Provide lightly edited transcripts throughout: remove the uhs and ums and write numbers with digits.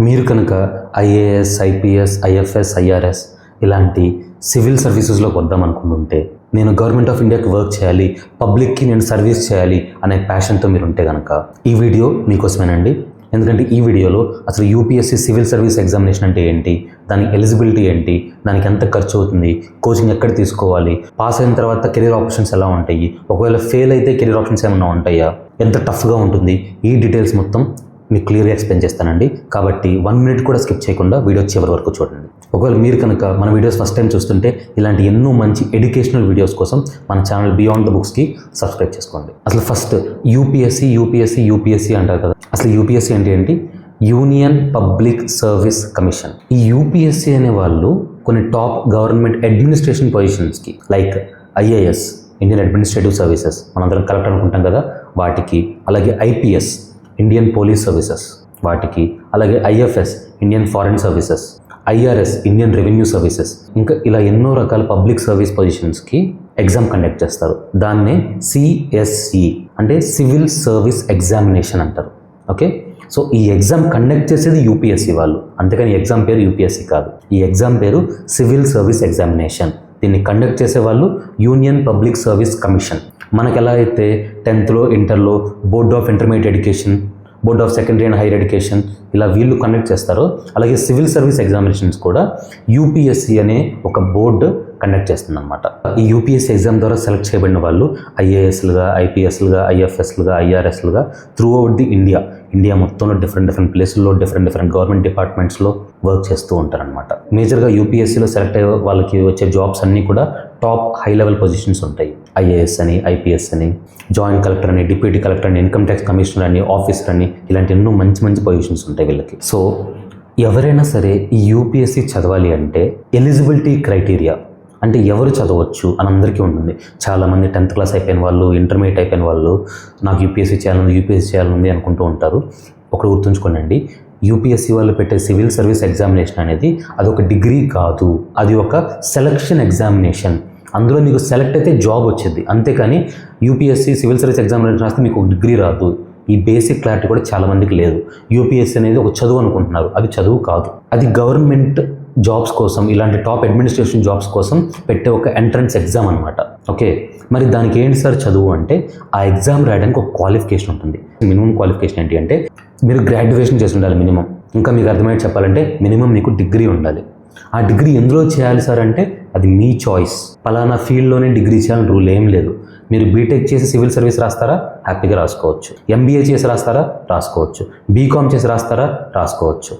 మీరు కనుక IAS, IPS, IFS, IRS ఇలాంటి సివిల్ సర్వీసెస్లోకి వద్దాం అనుకుంటుంటే, నేను గవర్నమెంట్ ఆఫ్ ఇండియాకి వర్క్ చేయాలి, పబ్లిక్కి నేను సర్వీస్ చేయాలి అనే ప్యాషన్తో మీరు ఉంటే కనుక ఈ వీడియో మీకోసమేనండి. ఎందుకంటే ఈ వీడియోలో అసలు యూపీఎస్సీ సివిల్ సర్వీస్ ఎగ్జామినేషన్ అంటే ఏంటి, దాని ఎలిజిబిలిటీ ఏంటి, దానికి ఎంత ఖర్చు అవుతుంది, కోచింగ్ ఎక్కడ తీసుకోవాలి, పాస్ అయిన తర్వాత కెరీర్ ఆప్షన్స్ ఎలా ఉంటాయి, ఒకవేళ ఫెయిల్ అయితే కెరీర్ ఆప్షన్స్ ఏమైనా ఉంటాయా, ఎంత టఫ్గా ఉంటుంది, ఈ డీటెయిల్స్ మొత్తం మీకు క్లియర్గా ఎక్స్ప్లెయిన్ చేస్తానండి. కాబట్టి 1 minute కూడా స్కిప్ చేయకుండా వీడియో చివరి వరకు చూడండి. ఒకవేళ మీరు కనుక మన వీడియోస్ ఫస్ట్ టైం చూస్తుంటే ఇలాంటి ఎన్నో మంచి ఎడ్యుకేషనల్ వీడియోస్ కోసం మన ఛానల్ బియాండ్ ద బుక్స్కి సబ్స్క్రైబ్ చేసుకోండి. అసలు ఫస్ట్ యూపీఎస్సీ అంటారు కదా, అసలు యూపీఎస్సీ అంటే ఏంటి? Union public service commission. ఈ యూపీఎస్సీ అనే వాళ్ళు కొన్ని టాప్ గవర్నమెంట్ అడ్మినిస్ట్రేషన్ పొజిషన్స్కి, like IAS, Indian administrative services, మనందరం కలెక్టర్ అనుకుంటాం కదా, వాటికి, అలాగే ఐపీఎస్, ఇండియన్ పోలీస్ సర్వీసెస్ వాటికి, అలాగే IFS, Indian foreign services, IRS, Indian revenue services, ఇంకా ఇలా ఎన్నో రకాల పబ్లిక్ సర్వీస్ పొజిషన్స్కి ఎగ్జామ్ కండక్ట్ చేస్తారు. దాన్నే సిఎస్ఈ అంటే సివిల్ సర్వీస్ ఎగ్జామినేషన్ అంటారు. ఓకే, సో ఈ ఎగ్జామ్ కండక్ట్ చేసేది యూపీఎస్సీ వాళ్ళు, అంతేకాని ఎగ్జామ్ పేరు యూపీఎస్సీ కాదు. ఈ ఎగ్జామ్ పేరు సివిల్ సర్వీస్ ఎగ్జామినేషన్. దీన్ని కండక్ట్ చేసే వాళ్ళు యూనియన్ పబ్లిక్ సర్వీస్ కమిషన్. మనకు ఎలా అయితే 10th, ఇంటర్లో board of intermediate education, board of secondary and higher education ఇలా వీళ్ళు కండక్ట్ చేస్తారో, అలాగే సివిల్ సర్వీస్ ఎగ్జామినేషన్స్ కూడా యూపీఎస్సీ అనే ఒక బోర్డు కండక్ట్ చేస్తుందన్నమాట. ఈ యూపీఎస్సీ ఎగ్జామ్ ద్వారా సెలెక్ట్ చేయబడిన వాళ్ళు ఐఏఎస్లుగా, ఐపీఎస్లుగా, ఐఎఫ్ఎస్లుగా, ఐఆర్ఎస్లుగా త్రూ అవుట్ ది ఇండియా మొత్తంలో డిఫరెంట్ ప్లేసుల్లో డిఫరెంట్ గవర్నమెంట్ డిపార్ట్మెంట్స్లో వర్క్ చేస్తూ ఉంటారనమాట. మేజర్గా యూపీఎస్సీలో సెలెక్ట్ అయ్యే వాళ్ళకి వచ్చే జాబ్స్ అన్నీ కూడా టాప్ హై లెవెల్ పొజిషన్స్ ఉంటాయి. ఐఏఎస్ అని, ఐపీఎస్ అని, జాయింట్ కలెక్టర్ అని, డిప్యూటీ కలెక్టర్ అని, ఇన్కమ్ ట్యాక్స్ కమిషనర్ అని, ఆఫీసర్ అని, ఇలాంటి ఎన్నో మంచి పొజిషన్స్ ఉంటాయి వీళ్ళకి. సో ఎవరైనా సరే ఈ యూపీఎస్సీ చదవాలి అంటే ఎలిజిబిలిటీ క్రైటీరియా అంటే ఎవరు చదవచ్చు అని అందరికీ ఉంటుంది. చాలామంది 10th క్లాస్ అయిపోయిన వాళ్ళు, ఇంటర్మీడియట్ అయిపోయిన వాళ్ళు నాకు యూపీఎస్సీ చేయాలనుంది అనుకుంటూ ఉంటారు. ఒకటి గుర్తుంచుకోండి, యూపీఎస్సీ వాళ్ళు పెట్టే సివిల్ సర్వీస్ ఎగ్జామినేషన్ అనేది అదొక డిగ్రీ కాదు, అది ఒక సెలక్షన్ ఎగ్జామినేషన్. అందులో మీకు సెలెక్ట్ అయితే జాబ్ వచ్చింది, అంతేకాని యూపీఎస్సీ సివిల్ సర్వీస్ ఎగ్జామినేషన్ రాస్తే మీకు ఒక డిగ్రీ రాదు. ఈ బేసిక్ క్లారిటీ కూడా చాలామందికి లేదు. యూపీఎస్సీ అనేది ఒక చదువు అనుకుంటున్నారు, అది చదువు కాదు. అది గవర్నమెంట్ జాబ్స్ కోసం, ఇలాంటి టాప్ అడ్మినిస్ట్రేషన్ జాబ్స్ కోసం పెట్టే ఒక ఎంట్రన్స్ ఎగ్జామ్ అనమాట. ఓకే, మరి దానికి ఏంటి సార్ చదువు అంటే, ఆ ఎగ్జామ్ రాయడానికి ఒక క్వాలిఫికేషన్ ఉంటుంది. మినిమం క్వాలిఫికేషన్ ఏంటి అంటే మీరు గ్రాడ్యుయేషన్ చేసి ఉండాలి మినిమం. ఇంకా మీకు అర్థమయ్యేది చెప్పాలంటే మినిమం మీకు డిగ్రీ ఉండాలి. ఆ డిగ్రీ ఎందులో చేయాలి సార్ అంటే అది మీ చాయిస్. పలానా ఫీల్డ్లోనే డిగ్రీ చేయాలని రూల్ ఏం లేదు. మీరు బీటెక్ చేసి సివిల్ సర్వీస్ రాస్తారా, హ్యాపీగా రాసుకోవచ్చు. ఎంబీఏ చేసి రాస్తారా, రాసుకోవచ్చు. బీకామ్ చేసి రాస్తారా, రాసుకోవచ్చు.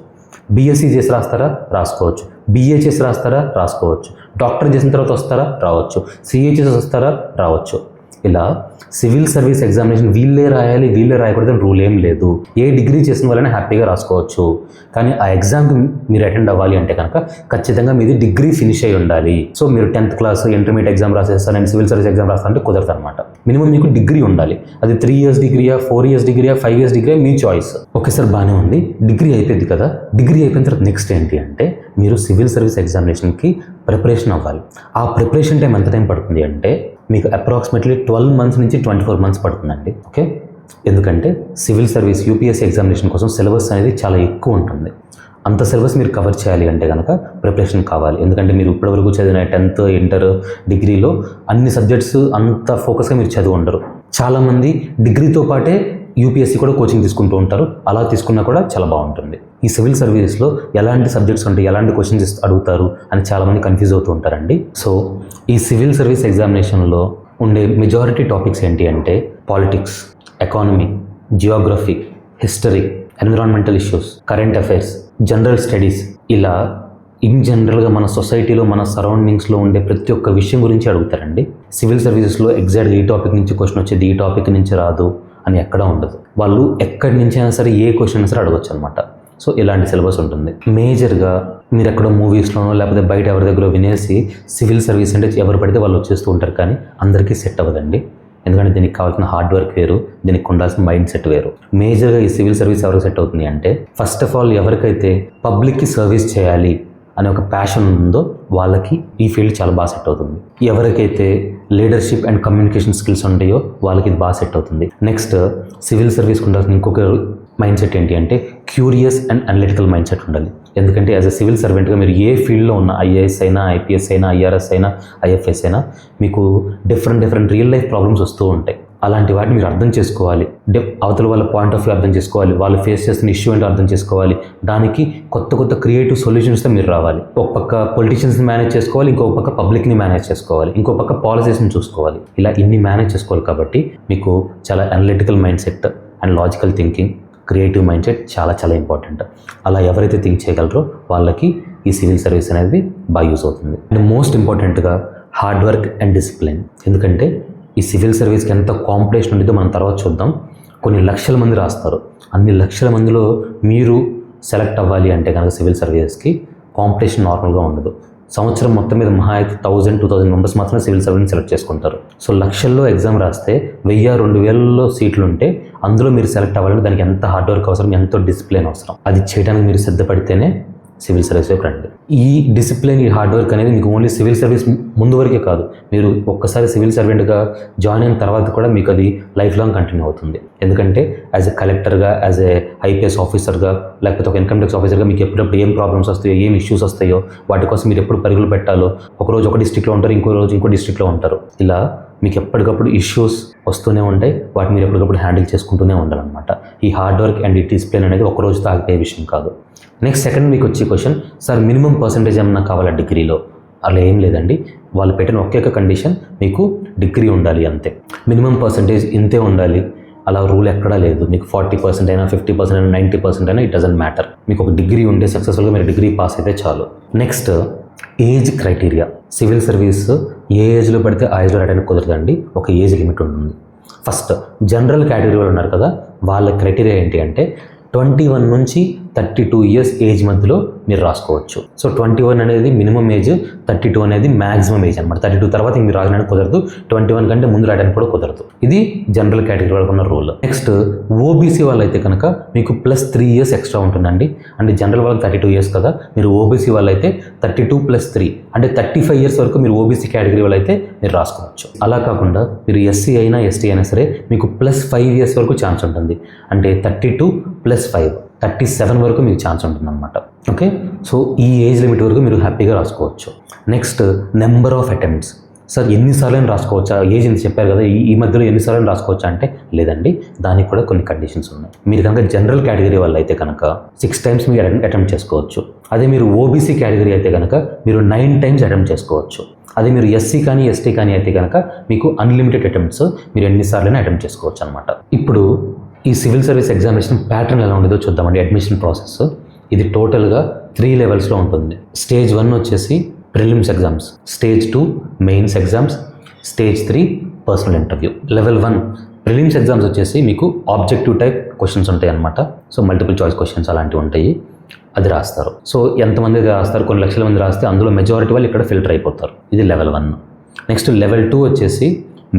బీఎస్సీ చేసి రాస్తారా, రాసుకోవచ్చు. బీఏ చేసి రాస్తారా, రాసుకోవచ్చు. డాక్టర్ చేసిన తర్వాత వస్తారా, రావచ్చు. సిఏ చేసి వస్తారా, రావచ్చు. ఇలా సివిల్ సర్వీస్ ఎగ్జామినేషన్ వీళ్ళే రాయకూడదని రూల్ ఏం లేదు. ఏ డిగ్రీ చేసిన వాళ్ళని హ్యాపీగా రాసుకోవచ్చు. కానీ ఆ ఎగ్జామ్కి మీరు అటెండ్ అవ్వాలి అంటే కనుక ఖచ్చితంగా మీది డిగ్రీ ఫినిష్ అయి ఉండాలి. సో మీరు 10th క్లాస్ ఇంటర్మీడియట్ ఎగ్జామ్ రాసేస్తారు, నేను సివిల్ సర్వీస్ ఎగ్జామ్ రాస్తా అంటే కుదరదు అనమాట. మినిమం మీకు డిగ్రీ ఉండాలి. అది 3 years డిగ్రీయా, 4 years డిగ్రీయా, 5 years డిగ్రీ మీ చాయిస్. ఓకే సార్, బాగానే ఉంది. డిగ్రీ అయిపోయింది కదా, డిగ్రీ అయిపోయిన తర్వాత నెక్స్ట్ ఏంటి అంటే మీరు సివిల్ సర్వీస్ ఎగ్జామినేషన్కి ప్రిపరేషన్ అవ్వాలి. ఆ ప్రిపరేషన్ టైం ఎంత టైం పడుతుంది అంటే మీకు అప్రాక్సిమేట్లీ 12 months నుంచి 24 months పడుతుందండి. ఓకే, ఎందుకంటే సివిల్ సర్వీస్ యూపీఎస్సీ ఎగ్జామినేషన్ కోసం సిలబస్ అనేది చాలా ఎక్కువ ఉంటుంది. అంత సిలబస్ మీరు కవర్ చేయాలి అంటే కనుక ప్రిపరేషన్ కావాలి. ఎందుకంటే మీరు ఇప్పటివరకు చదివిన 10th, ఇంటర్, డిగ్రీలో అన్ని సబ్జెక్ట్స్ అంత ఫోకస్గా మీరు చదివి ఉండరు. చాలామంది డిగ్రీతో పాటే యూపీఎస్సీ కూడా కోచింగ్ తీసుకుంటూ ఉంటారు. అలా తీసుకున్నా కూడా చాలా బాగుంటుంది. ఈ సివిల్ సర్వీసెస్లో ఎలాంటి సబ్జెక్ట్స్ ఉంటాయి, ఎలాంటి క్వశ్చన్స్ అడుగుతారు అని చాలామంది కన్ఫ్యూజ్ అవుతూ ఉంటారండి. సో ఈ సివిల్ సర్వీస్ ఎగ్జామినేషన్లో ఉండే మెజారిటీ టాపిక్స్ ఏంటి అంటే politics, economy, Geography, history, environmental issues, current affairs, general studies, ఇలా ఇన్ జనరల్గా మన సొసైటీలో, మన సరౌండింగ్స్లో ఉండే ప్రతి ఒక్క విషయం గురించి అడుగుతారండి. సివిల్ సర్వీసెస్లో ఎగ్జాక్ట్గా ఈ టాపిక్ నుంచి క్వశ్చన్ వచ్చేది, ఈ టాపిక్ నుంచి రాదు అని ఎక్కడా ఉండదు. వాళ్ళు ఎక్కడి నుంచి అయినా సరే ఏ క్వశ్చన్ అయినా సరే అడగచ్చు అనమాట. సో ఇలాంటి సిలబస్ ఉంటుంది. మేజర్గా మీరు ఎక్కడో మూవీస్లోనో లేకపోతే బయట ఎవరి దగ్గర వినేసి సివిల్ సర్వీస్ అంటే ఎవరు పడితే వాళ్ళు వచ్చేస్తూ ఉంటారు, కానీ అందరికీ సెట్ అవ్వదండి. ఎందుకంటే దీనికి కావాల్సిన హార్డ్ వర్క్ వేరు, దీనికి ఉండాల్సిన మైండ్ సెట్ వేరు. మేజర్గా ఈ సివిల్ సర్వీస్ ఎవరికి సెట్ అవుతుంది అంటే ఫస్ట్ ఆఫ్ ఆల్ ఎవరికైతే పబ్లిక్కి సర్వీస్ చేయాలి అనే ఒక ప్యాషన్ ఉందో వాళ్ళకి ఈ ఫీల్డ్ చాలా బాగా సెట్ అవుతుంది. ఎవరికైతే లీడర్షిప్ అండ్ కమ్యూనికేషన్ స్కిల్స్ ఉంటాయో వాళ్ళకి ఇది బాగా సెట్ అవుతుంది. నెక్స్ట్ సివిల్ సర్వీస్కి ఉండాల్సిన ఇంకొక మైండ్ సెట్ ఏంటి అంటే curious and analytical mind set ఉండాలి. ఎందుకంటే యాజ్ అ సివిల్ సర్వెంట్గా మీరు ఏ ఫీల్డ్లో ఉన్న ఐఏఎస్ అయినా, ఐపీఎస్ అయినా, ఐఆర్ఎస్ అయినా, ఐఎఫ్ఎస్ అయినా మీకు డిఫరెంట్ రియల్ లైఫ్ ప్రాబ్లమ్స్ వస్తూ ఉంటాయి. అలాంటి వాటిని మీరు అర్థం చేసుకోవాలి. అవతల వాళ్ళ పాయింట్ ఆఫ్ వ్యూ అర్థం చేసుకోవాలి, వాళ్ళు ఫేస్ చేస్తున్న ఇష్యూ ఏంటో అర్థం చేసుకోవాలి. దానికి కొత్త క్రియేటివ్ సొల్యూషన్స్తో మీరు రావాలి. ఒక పక్క పొలిటీషియన్స్ని మేనేజ్ చేసుకోవాలి, ఇంకొక పక్క పబ్లిక్ని మేనేజ్ చేసుకోవాలి, ఇంకో పక్క పాలసీస్ని చూసుకోవాలి. ఇలా ఇన్ని మేనేజ్ చేసుకోవాలి. కాబట్టి మీకు చాలా analytical mind set and logical thinking, creative mind set చాలా ఇంపార్టెంట్. అలా ఎవరైతే థింక్ చేయగలరో వాళ్ళకి ఈ సివిల్ సర్వీస్ అనేది బాగా యూస్ అవుతుంది. అండ్ మోస్ట్ ఇంపార్టెంట్గా హార్డ్ వర్క్ అండ్ డిసిప్లిన్. ఎందుకంటే ఈ సివిల్ సర్వీస్కి ఎంత కాంపిటీషన్ ఉంటుందో మనం తర్వాత చూద్దాం. కొన్ని లక్షల మంది రాస్తారు. అన్ని లక్షల మందిలో మీరు సెలెక్ట్ అవ్వాలి అంటే కనుక సివిల్ సర్వీసెస్కి కాంపిటీషన్ నార్మల్గా ఉండదు. సంవత్సరం మొత్తం మీద మహా అయితే 1000-2000 మెంబర్స్ మాత్రమే సివిల్ సర్వీస్ని సెలెక్ట్ చేసుకుంటారు. సో లక్షల్లో ఎగ్జామ్ రాస్తే 1000-2000 సీట్లు ఉంటే అందులో మీరు సెలెక్ట్ అవ్వాలంటే దానికి ఎంత హార్డ్ వర్క్ అవసరం, ఎంతో డిసిప్లిన్ అవసరం. అది చేయడానికి మీరు సిద్ధపడితేనే సివిల్ సర్వీస్ వైపు రండి. ఈ డిసిప్లిన్, ఈ హార్డ్ వర్క్ అనేది మీకు ఓన్లీ సివిల్ సర్వీస్ ముందు వరకే కాదు, మీరు ఒక్కసారి సివిల్ సర్వెంట్గా జాయిన్ అయిన తర్వాత కూడా మీకు అది లైఫ్ లాంగ్ కంటిన్యూ అవుతుంది. ఎందుకంటే యాజ్ ఎ కలెక్టర్గా, యాజ్ ఏ ఐపీఎస్ ఆఫీసర్గా, లేకపోతే ఒక ఇన్కమ్ ట్యాక్స్ ఆఫీసర్గా మీకు ఎప్పుడప్పుడు ఏం ప్రాబ్లమ్స్ వస్తాయో, ఏం ఇష్యూస్ వస్తాయో వాటి కోసం మీరు ఎప్పుడు పరుగులు పెట్టాలో, ఒకరోజు ఒక డిస్ట్రిక్ట్లో ఉంటారు, ఇంకో రోజు ఇంకో డిస్ట్రిక్ట్లో ఉంటారు. ఇలా మీకు ఎప్పటికప్పుడు ఇష్యూస్ వస్తూనే ఉంటాయి. వాటిని మీరు ఎప్పటికప్పుడు హ్యాండిల్ చేసుకుంటూనే ఉండాలన్నమాట. ఈ హార్డ్ వర్క్ అండ్ ఈ డిసిప్లిన్ అనేది ఒక రోజుతో ఆగిపోయే విషయం కాదు. నెక్స్ట్ సెకండ్ మీకు వచ్చే క్వశ్చన్, సార్ మినిమం పర్సంటేజ్ ఏమన్నా కావాలా డిగ్రీలో? అలా ఏం లేదండి. వాళ్ళు పెట్టిన ఒకే ఒక కండిషన్, మీకు డిగ్రీ ఉండాలి అంతే. మినిమం పర్సంటేజ్ ఇంతే ఉండాలి, అలా రూల్ ఎక్కడా లేదు. మీకు 40% అయినా, 50% అయినా, 90% అయినా, ఇట్ డజంట్ మ్యాటర్. మీకు ఒక డిగ్రీ ఉండే సక్సెస్ఫుల్గా మీరు డిగ్రీ పాస్ అయితే చాలు. Next age criteria. Civil service ఏ ఏజ్లో పడితే ఆ ఏజ్లో రాయడానికి కుదరదండి. ఒక ఏజ్ లిమిట్ ఉంటుంది. ఫస్ట్ జనరల్ కేటగిరీ వాళ్ళు ఉన్నారు కదా, వాళ్ళ క్రైటీరియా ఏంటి అంటే 21 నుంచి 32 ఇయర్స్ ఏజ్ మధ్యలో మీరు రాసుకోవచ్చు. సో 21 అనేది మినిమం ఏజ్, 32 అనేది మ్యాక్సిమం ఏజ్ అనమాట. 32 తర్వాత మీరు రాయడానికి కుదరదు, 21 కంటే ముందు రాయడానికి కూడా కుదరదు. ఇది జనరల్ కేటగిరీ వాళ్ళకు ఉన్న రూల్. నెక్స్ట్ ఓబీసీ వాళ్ళైతే కనుక మీకు +3 ఇయర్స్ ఎక్స్ట్రా ఉంటుందండి. అంటే జనరల్ వాళ్ళకి 32 ఇయర్స్ కదా, మీరు ఓబీసీ వాళ్ళైతే 32 + 3 అంటే 35 ఇయర్స్ వరకు మీరు ఓబీసీ కేటగిరీ వాళ్ళైతే మీరు రాసుకోవచ్చు. అలా కాకుండా మీరు ఎస్సీ అయినా, ఎస్టీ అయినా సరే మీకు +5 ఇయర్స్ వరకు ఛాన్స్ ఉంటుంది. అంటే 32 + 5 37 వరకు మీకు ఛాన్స్ ఉంటుందన్నమాట. ఓకే, సో ఈ ఏజ్ లిమిట్ వరకు మీరు హ్యాపీగా రాసుకోవచ్చు. Next number of attempts. Sir ఎన్నిసార్లు రాసుకోవచ్చా? ఏజ్ ఎంత చెప్పారు కదా, ఈ మధ్యలో ఎన్నిసార్లు రాసుకోవచ్చా అంటే లేదండి, దానికి కూడా కొన్ని కండిషన్స్ ఉన్నాయి. మీరు కనుక జనరల్ కేటగిరీ వాళ్ళు అయితే కనుక 6 టైమ్స్ మీరు అటెంప్ట్ చేసుకోవచ్చు. అదే మీరు ఓబీసీ కేటగిరీ అయితే కనుక మీరు 9 టైమ్స్ అటెంప్ట్ చేసుకోవచ్చు. అదే మీరు ఎస్సీ కానీ, ఎస్టీ కానీ అయితే కనుక మీకు అన్లిమిటెడ్ అటెంప్ట్స్, మీరు ఎన్నిసార్లైనా అటెంప్ట్ చేసుకోవచ్చు అనమాట. ఇప్పుడు ఈ సివిల్ సర్వీస్ ఎగ్జామినేషన్ ప్యాటర్న్ ఎలా ఉండదో చూద్దామండి. అడ్మిషన్ ప్రాసెస్ ఇది టోటల్గా 3 లెవెల్స్లో ఉంటుంది. స్టేజ్ 1 వచ్చేసి prelims exams, stage 2 mains exams, stage 3 personal interview. Level 1 prelims exams వచ్చేసి మీకు ఆబ్జెక్టివ్ టైప్ క్వశ్చన్స్ ఉంటాయి అనమాట. సో మల్టిపుల్ చాయిస్ క్వశ్చన్స్ అలాంటివి ఉంటాయి, అది రాస్తారు. సో ఎంతమంది రాస్తారు, కొన్ని లక్షల మంది రాస్తే అందులో మెజారిటీ వాళ్ళు ఇక్కడ ఫిల్టర్ అయిపోతారు. ఇది లెవెల్ 1. నెక్స్ట్ లెవెల్ 2 వచ్చేసి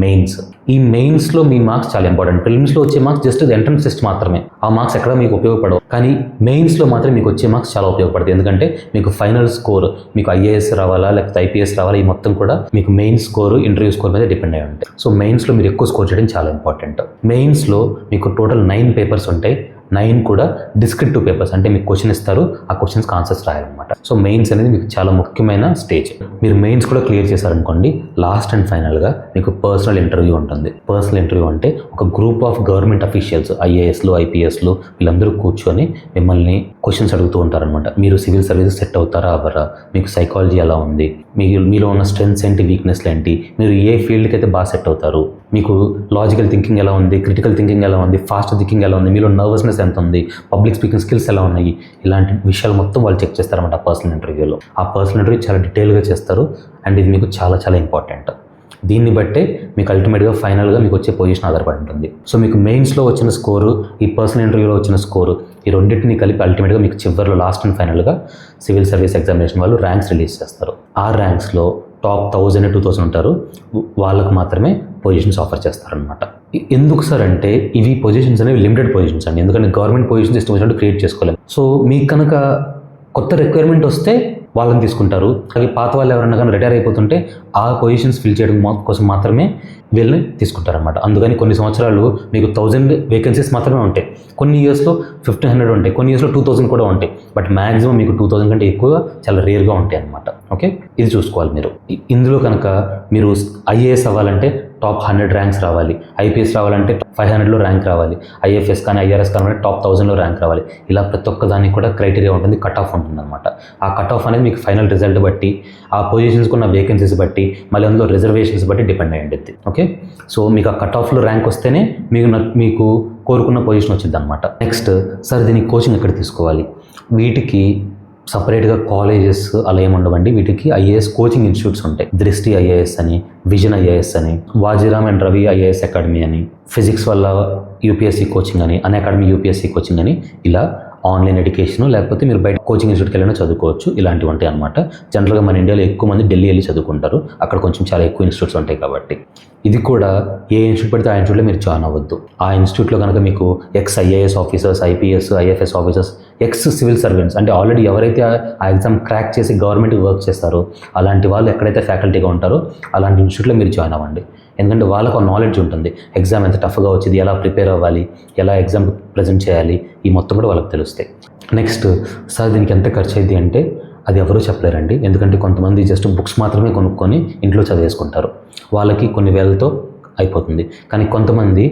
మెయిన్స్. ఈ మెయిన్స్లో మీ మార్క్స్ చాలా ఇంపార్టెంట్. ప్రిలిమ్స్లో వచ్చే మార్క్స్ జస్ట్ ఎంట్రన్స్ టెస్ట్ మాత్రమే, ఆ మార్క్స్ ఎక్కడ మీకు ఉపయోగపడవు. కానీ మెయిన్స్లో మాత్రం మీకు వచ్చే మార్క్స్ చాలా ఉపయోగపడతాయి. ఎందుకంటే మీకు ఫైనల్ స్కోర్, మీకు ఐఏఎస్ రావాలా లేకపోతే ఐపీఎస్ రావాలా, ఈ మొత్తం కూడా మీకు మెయిన్ స్కోర్, ఇంటర్వ్యూ స్కోర్ మీద డిపెండ్ అయి ఉంటాయి. సో మెయిన్స్లో మీరు ఎక్కువ స్కోర్ చేయడం చాలా ఇంపార్టెంట్. మెయిన్స్లో మీకు టోటల్ 9 పేపర్స్ ఉంటాయి. 9 కూడా డిస్క్రిప్టివ్ పేపర్స్, అంటే మీకు క్వశ్చన్ ఇస్తారు, ఆ క్వశ్చన్స్కి ఆన్సర్స్ రాయాలన్నమాట. సో మెయిన్స్ అనేది మీకు చాలా ముఖ్యమైన స్టేజ్. మీరు మెయిన్స్ కూడా క్లియర్ చేశారనుకోండి, లాస్ట్ అండ్ ఫైనల్గా మీకు పర్సనల్ ఇంటర్వ్యూ ఉంటుంది. పర్సనల్ ఇంటర్వ్యూ అంటే ఒక గ్రూప్ ఆఫ్ గవర్నమెంట్ అఫీషియల్స్, ఐఏఎస్లు, ఐపీఎస్లు వీళ్ళందరూ కూర్చొని మిమ్మల్ని క్వశ్చన్స్ అడుగుతూ ఉంటారనమాట. మీరు సివిల్ సర్వీసెస్ సెట్ అవుతారా అవ్వరా, మీకు సైకాలజీ ఎలా ఉంది, మీలో ఉన్న స్ట్రెంగ్స్ ఏంటి, వీక్నెస్లు ఏంటి, మీరు ఏ ఫీల్డ్కి అయితే బాగా సెట్ అవుతారు, మీకు లాజికల్ థింకింగ్ ఎలా ఉంది, క్రిటికల్ థింకింగ్ ఎలా ఉంది, ఫాస్ట్ థింకింగ్ ఎలా ఉంది, మీలో నర్వస్నెస్ ఎంత ఉంది, పబ్లిక్ స్పీకింగ్ స్కిల్స్ ఎలా ఉన్నాయి, ఇలాంటి విషయాలు మొత్తం వాళ్ళు చెక్ చేస్తారన్నమాట ఆ పర్సనల్ ఇంటర్వ్యూలో. ఆ పర్సనల్ ఇంటర్వ్యూ చాలా డీటెయిల్గా చేస్తారు అండ్ ఇది మీకు చాలా ఇంపార్టెంట్. దీన్ని బట్టే మీకు అల్టిమేట్గా ఫైనల్గా మీకు వచ్చే పొజిషన్ ఆధారపడి ఉంటుంది. సో మీకు మెయిన్స్లో వచ్చిన స్కోరు, ఈ పర్సనల్ ఇంటర్వ్యూలో వచ్చిన స్కోరు, ఈ రెండింటిని కలిపి అల్టిమేట్గా మీకు చివరిలో లాస్ట్ అండ్ ఫైనల్గా సివిల్ సర్వీస్ ఎగ్జామినేషన్ వాళ్ళు ర్యాంక్స్ రిలీజ్ చేస్తారు. ఆ ర్యాంక్స్లో టాప్ 1000-2000 ఉంటారు, వాళ్ళకు మాత్రమే పొజిషన్స్ ఆఫర్ చేస్తారనమాట. ఎందుకు సార్ అంటే ఇవి పొజిషన్స్ అనేవి లిమిటెడ్ పొజిషన్స్ అండి. ఎందుకంటే గవర్నమెంట్ పొజిషన్స్ ఇష్టం వచ్చినట్టు క్రియేట్ చేసుకోలేము. సో మీకు కనుక కొత్త రిక్వైర్మెంట్ వస్తే వాళ్ళని తీసుకుంటారు. అవి పాత వాళ్ళు ఎవరైనా కానీ రిటైర్ అయిపోతుంటే ఆ పొజిషన్స్ ఫిల్ చేయడం కోసం మాత్రమే వీళ్ళని తీసుకుంటారనమాట. అందుకని కొన్ని సంవత్సరాలు మీకు 1000 వేకెన్సీస్ మాత్రమే ఉంటాయి, కొన్ని ఇయర్స్లో 1500 ఉంటాయి, కొన్ని ఇయర్స్లో 2000 కూడా ఉంటాయి. బట్ మ్యాక్సిమం మీకు 2000 కంటే ఎక్కువ చాలా రేర్గా ఉంటాయి అనమాట. ఓకే, ఇది చూసుకోవాలి మీరు. ఇందులో కనుక మీరు ఐఏఎస్ అవ్వాలంటే టాప్ 100 ర్యాంక్స్ రావాలి, ఐపీఎస్ రావాలంటే 500లో ర్యాంక్ రావాలి, ఐఎఫ్ఎస్ కానీ ఐఆర్ఎస్ కానీ టాప్ 1000లో ర్యాంక్ రావాలి. ఇలా ప్రతి ఒక్క దానికి కూడా క్రైటీరియా ఉంటుంది, కట్ ఆఫ్ ఉంటుంది అనమాట. ఆ కట్ ఆఫ్ అనేది మీకు ఫైనల్ రిజల్ట్ బట్టి, ఆ పొజిషన్స్కి ఉన్న వేకెన్సీస్ బట్టి, మళ్ళీ అందులో రిజర్వేషన్స్ బట్టి డిపెండ్ అయ్యి ఉంటుంది. ఓకే, సో మీకు ఆ కట్ ఆఫ్లో ర్యాంక్ వస్తేనే మీకు కోరుకున్న పొజిషన్ వచ్చింది అనమాట. నెక్స్ట్, సార్ దీనికి కోచింగ్ ఎక్కడ తీసుకోవాలి? వీటికి సపరేట్గా కాలేజెస్ అలా ఏముండవండి. వీటికి ఐఏఎస్ కోచింగ్ ఇన్స్టిట్యూట్స్ ఉంటాయి. దృష్టి ఐఏఎస్ అని, విజన్ ఐఏఎస్ అని, Vajiram and Ravi IAS academy అని, ఫిజిక్స్ వల్ల యూపీఎస్సీ కోచింగ్ అని, అకాడమీ యూపీఎస్సీ కోచింగ్ అని, ఇలా ఆన్లైన్ ఎడ్యుకేషన్, లేకపోతే మీరు బయట కోచింగ్ ఇన్స్టిట్యూట్కి వెళ్ళినా చదువుకోవచ్చు. ఇలాంటివి ఉంటాయి అనమాట. జనరల్గా మన ఇండియాలో ఎక్కువ మంది ఢిల్లీ వెళ్ళి చదువుకుంటారు, అక్కడ కొంచెం చాలా ఎక్కువ ఇన్స్టిట్యూట్స్ ఉంటాయి కాబట్టి. ఇది కూడా ఏ ఇన్స్టిట్యూట్ పడితే ఆ ఇన్స్టిట్యూట్లో మీరు జాయిన్ అవ్వద్దు. ఆ ఇన్స్టిట్యూట్లో కనుక మీకు ex IAS officers, IPS, IFS officers, X civil servants అంటే ఆల్రెడీ ఎవరైతే ఆ ఎగ్జామ్ క్రాక్ చేసి గవర్నమెంట్కి వర్క్ చేస్తారో అలాంటి వాళ్ళు ఎక్కడైతే ఫ్యాకల్టీగా ఉంటారో అలాంటి ఇన్స్టిట్యూట్లో మీరు జాయిన్ అవ్వండి. ఎందుకంటే వాళ్ళకు నాలెడ్జ్ ఉంటుంది, ఎగ్జామ్ ఎంత టఫ్గా వచ్చింది, ఎలా ప్రిపేర్ అవ్వాలి, ఎలా ఎగ్జామ్ ప్రజెంట్ చేయాలి, ఈ మొత్తం కూడా వాళ్ళకి తెలుస్తాయి. నెక్స్ట్, సార్ దీనికి ఎంత ఖర్చు అయింది అంటే అది ఎవరూ చెప్పలేరండి. ఎందుకంటే కొంతమంది జస్ట్ బుక్స్ మాత్రమే కొనుక్కొని ఇంట్లో చదివేసుకుంటారు, వాళ్ళకి కొన్ని వేలతో అయిపోతుంది. కానీ కొంతమంది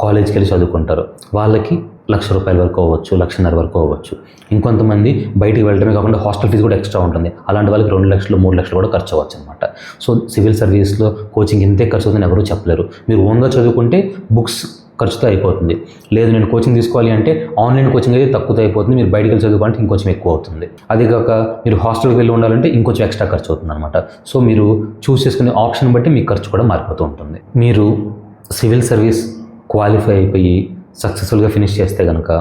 కాలేజ్కి వెళ్ళి చదువుకుంటారు, వాళ్ళకి ₹1,00,000 వరకు అవ్వచ్చు, ₹1,50,000 వరకు అవ్వచ్చు. ఇంకొంతమంది బయటికి వెళ్ళడమే కాకుండా హాస్టల్ ఫీజు కూడా ఎక్స్ట్రా ఉంటుంది, అలాంటి వాళ్ళకి 2 లక్షలు 3 లక్షలు కూడా ఖర్చు అవ్వచ్చు అనమాట. సో సివిల్ సర్వీస్లో కోచింగ్ ఇంతే ఖర్చు అవుతుందని ఎవరూ చెప్పలేరు. మీరు ఓన్గా చదువుకుంటే బుక్స్ ఖర్చుతో అయిపోతుంది, లేదు నేను కోచింగ్ తీసుకోవాలి అంటే ఆన్లైన్ కోచింగ్ అయితే తక్కువతో అయిపోతుంది, మీరు బయటికి వెళ్ళి చదువుకోవాలంటే ఇంకొంచెం ఎక్కువ అవుతుంది. అది కాక మీరు హాస్టల్కి వెళ్ళి ఉండాలంటే ఇంకొంచెం ఎక్స్ట్రా ఖర్చు అవుతుంది అనమాట. సో మీరు చూస్ చేసుకునే ఆప్షన్ బట్టి మీ ఖర్చు కూడా మారిపోతూ ఉంటుంది. మీరు సివిల్ సర్వీస్ క్వాలిఫై అయిపోయి సక్సెస్ఫుల్గా ఫినిష్ చేస్తే కనుక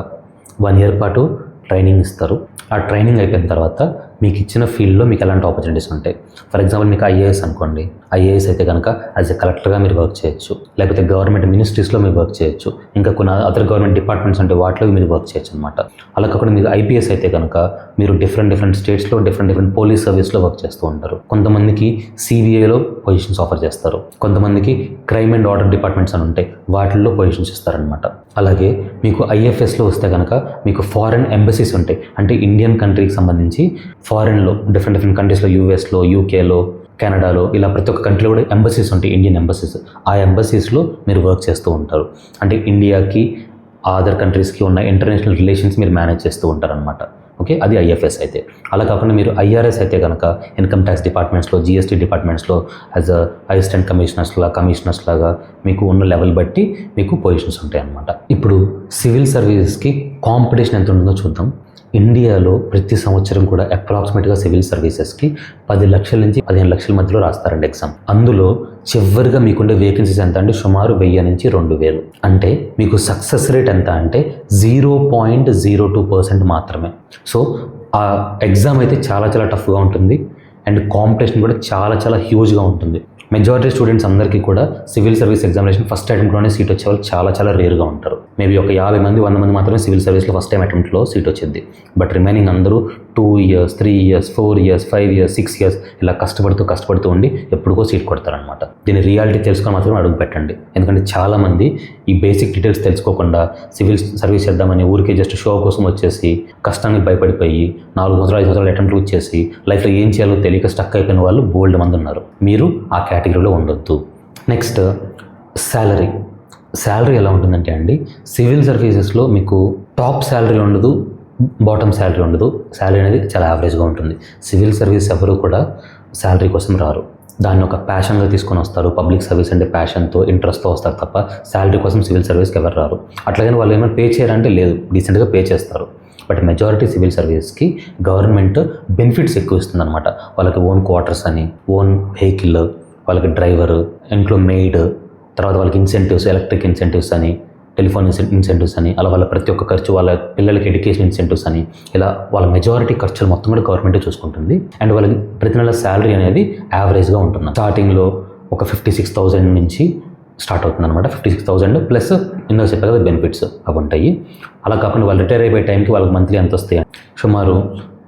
1 ఇయర్ పాటు ట్రైనింగ్ ఇస్తారు. ఆ ట్రైనింగ్ అయిపోయిన తర్వాత మీకు ఇచ్చిన ఫీల్డ్లో మీకు ఎలాంటి ఆపర్చునిటీస్ ఉంటాయి. ఫర్ ఎగ్జాంపుల్ మీకు ఐఏఎస్ అనుకోండి, ఐఏఎస్ అయితే కనుక యాజ్ ఎ కలెక్టర్గా మీరు వర్క్ చేయొచ్చు, లేకపోతే గవర్నమెంట్ మినిస్ట్రీస్లో మీరు వర్క్ చేయొచ్చు, ఇంకా కొన్ని అదర్ గవర్నమెంట్ డిపార్ట్మెంట్స్ అంటే వాటిలో మీరు వర్క్ చేయొచ్చు అనమాట. అలా కాకుండా మీరు ఐపీఎస్ అయితే కనుక మీరు డిఫరెంట్ స్టేట్స్లో డిఫరెంట్ పోలీస్ సర్వీస్లో వర్క్ చేస్తూ ఉంటారు. కొంతమందికి సిబిఐలో పొజిషన్స్ ఆఫర్ చేస్తారు, కొంతమందికి క్రైమ్ అండ్ ఆర్డర్ డిపార్ట్మెంట్స్ అని ఉంటాయి, వాటిల్లో పొజిషన్స్ ఇస్తారనమాట. అలాగే మీకు ఐఎఫ్ఎస్లో వస్తే కనుక మీకు ఫారెన్ ఎంబసీస్ ఉంటాయి, అంటే ఇండియన్ కంట్రీకి సంబంధించి ఫారెన్లో డిఫరెంట్ కంట్రీస్లో, యూఎస్లో, యూకేలో, కెనడాలో, ఇలా ప్రతి ఒక్క కంట్రీలో కూడా ఎంబసీస్ ఉంటాయి, ఇండియన్ ఎంబసీస్. ఆ ఎంబసీస్లో మీరు వర్క్ చేస్తూ ఉంటారు, అంటే ఇండియాకి అదర్ కంట్రీస్కి ఉన్న ఇంటర్నేషనల్ రిలేషన్స్ మీరు మేనేజ్ చేస్తూ ఉంటారనమాట. ఓకే, అది ఐఎఫ్ఎస్ అయితే. అలా కాకుండా మీరు ఐఆర్ఎస్ అయితే కనుక ఇన్కమ్ ట్యాక్స్ డిపార్ట్మెంట్స్లో, జిఎస్టీ డిపార్ట్మెంట్స్లో యాజ్ అ అసిస్టెంట్ కమిషనర్స్ లాగా మీకు ఉన్న లెవెల్ బట్టి మీకు పొజిషన్స్ ఉంటాయి అన్నమాట. ఇప్పుడు సివిల్ సర్వీసెస్కి కాంపిటీషన్ ఎంత ఉంటుందో చూద్దాం. ఇండియాలో ప్రతి సంవత్సరం కూడా అప్రాక్సిమేట్గా సివిల్ సర్వీసెస్కి 10 లక్షల నుంచి 15 లక్షల మధ్యలో రాస్తారండి ఎగ్జామ్. అందులో చివరిగా మీకుండే వేకెన్సీస్ ఎంత అంటే సుమారు 1000 నుంచి 2000. అంటే మీకు సక్సెస్ రేట్ ఎంత అంటే 0.02% మాత్రమే. సో ఆ ఎగ్జామ్ అయితే చాలా టఫ్గా ఉంటుంది అండ్ కాంపిటీషన్ కూడా చాలా హ్యూజ్గా ఉంటుంది. మెజారిటీ స్టూడెంట్స్ అందరికీ కూడా సివిల్ సర్వీస్ ఎగ్జామినేషన్ ఫస్ట్ అటెంప్ట్లోనే సీట్ వచ్చే వాళ్ళు చాలా రేర్గా ఉంటారు. మేబీ ఒక 50 మంది 100 మంది మాత్రమే సివిల్ సర్వీస్లో ఫస్ట్ టైం అటెంప్ట్లో సీట్ వచ్చింది. బట్ రిమైనింగ్ అందరూ 2 years 3 years 4 years 5 years 6 years ఇలా కష్టపడుతూ ఉండి ఎప్పుడుకో సీట్ కొడతారనమాట. దీని రియాలిటీ తెలుసుకొని మాత్రమే అడుగు పెట్టండి. ఎందుకంటే చాలామంది ఈ బేసిక్ డీటెయిల్స్ తెలుసుకోకుండా సివిల్ సర్వీస్ చేద్దామని ఊరికే జస్ట్ షో కోసం వచ్చేసి కష్టానికి భయపడిపోయి 4 సంవత్సరాలు 5 సంవత్సరాలు అటెంప్ట్లు వచ్చేసి లైఫ్లో ఏం చేయాలో తెలియక స్టక్ అయిపోయిన వాళ్ళు బోల్డ్ మంది ఉన్నారు. మీరు ఆ కేటగిరీలో ఉండొద్దు. నెక్స్ట్, శాలరీ ఎలా ఉంటుందంటే అండి, సివిల్ సర్వీసెస్లో మీకు టాప్ శాలరీ ఉండదు, బాటమ్ శాలరీ ఉండదు. శాలరీ అనేది చాలా యావరేజ్గా ఉంటుంది. సివిల్ సర్వీస్ ఎవరు కూడా శాలరీ కోసం రారు, దాన్ని ఒక ప్యాషన్గా తీసుకొని వస్తారు. పబ్లిక్ సర్వీస్ అంటే ప్యాషన్తో ఇంట్రెస్ట్తో వస్తారు తప్ప శాలరీ కోసం సివిల్ సర్వీస్కి ఎవరు రారు. అట్లాగని వాళ్ళు ఏమైనా పే చేయాలంటే లేదు, డీసెంట్గా పే చేస్తారు. బట్ మెజారిటీ సివిల్ సర్వీస్కి గవర్నమెంట్ బెనిఫిట్స్ ఎక్కువ ఇస్తుంది అనమాట. వాళ్ళకి ఓన్ క్వార్టర్స్ అని, ఓన్ వెహికల్, వాళ్ళకి డ్రైవర్, ఇంట్లో మెయిడ్, తర్వాత వాళ్ళకి ఇన్సెంటివ్స్, ఎలక్ట్రిక్ ఇన్సెంటివ్స్ అని, టెలిఫోన్ ఇన్సెంటివ్స్ అని, అలా వాళ్ళ ప్రతి ఒక్క ఖర్చు, వాళ్ళ పిల్లలకి ఎడ్యుకేషన్ ఇన్సెంటివ్స్ అని, ఇలా వాళ్ళ మెజారిటీ ఖర్చులు మొత్తం కూడా గవర్నమెంటే చూసుకుంటుంది. అండ్ వాళ్ళకి ప్రతి నెల శాలరీ అనేది యావరేజ్గా ఉంటుంది. స్టార్టింగ్లో ఒక 56,000 నుంచి స్టార్ట్ అవుతుంది అనమాట. 56,000 ప్లస్ ఇందులో చెప్పారు కదా బెనిఫిట్స్ అవి ఉంటాయి. అలా కాకుండా వాళ్ళు రిటైర్ అయిపోయే టైంకి వాళ్ళకి మంత్లీ ఎంత వస్తాయి, సుమారు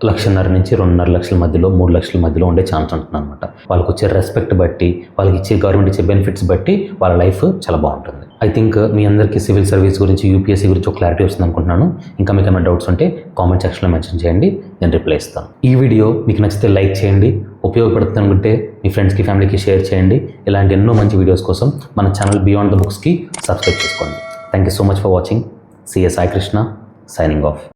1,50,000 నుంచి 2.5 లక్షల మధ్యలో 3 లక్షల మధ్యలో ఉండే ఛాన్స్ ఉంటుంది అనమాట. వాళ్ళకి వచ్చే రెస్పెక్ట్ బట్టి, వాళ్ళకి ఇచ్చే గవర్నమెంట్ ఇచ్చే బెనిఫిట్స్ బట్టి వాళ్ళ లైఫ్ చాలా బాగుంటుంది. ఐ థింక్ మీ అందరికీ సివిల్ సర్వీస్ గురించి, యూపీఎస్సీ గురించి ఒక క్లారిటీ వస్తుంది అనుకుంటున్నాను. ఇంకా మీకు ఏమైనా డౌట్స్ ఉంటే కామెంట్ సెక్షన్లో మెన్షన్ చేయండి, నేను రిప్లై ఇస్తాను. ఈ వీడియో మీకు నచ్చితే లైక్ చేయండి, ఉపయోగపడుతుంది అనుకుంటే మీ ఫ్రెండ్స్కి, ఫ్యామిలీకి షేర్ చేయండి. ఇలాంటి ఎన్నో మంచి వీడియోస్ కోసం మన ఛానల్ బియాండ్ ద బుక్స్కి సబ్స్క్రైబ్ చేసుకోండి. Thank you so much for watching. CS Sai Krishna, signing off.